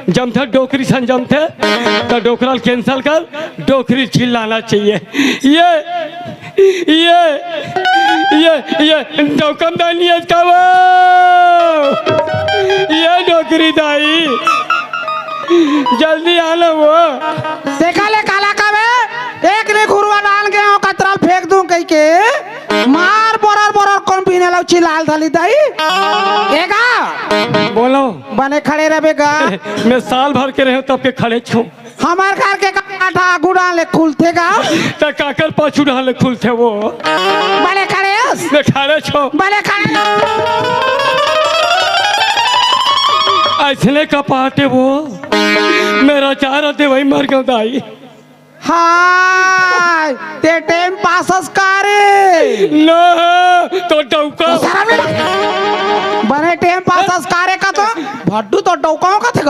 जम थे डोकरी सन जम थे तो डोकरा कैंसल कर डोकरी चिल्लाना चाहिए ये डोकम दानियत का वो ये डोकरी दाई जल्दी आना वो देखा ले काला का बे एक ने खुरवा डाल के हो कतराल फेंक दूं कहीं के मार बोरर कौन पीने लो चिल्लाल थाली दाई एगा बोलो बने खड़े रहेगा मैं साल भर के रहे तब के खड़े छू हमार घर के काटा गुड़ा ले खुलते का तो काकर पाछू डाले खुलते वो बने खड़े मैं खड़े छो बने खड़े ऐसने का पाटे वो मेरा चार दे वही मर गया दाई हाय ते टाइम पासस करे ना तो डौका बने टाइम पासस करे का तो भड्डू तो डौकाओं का थे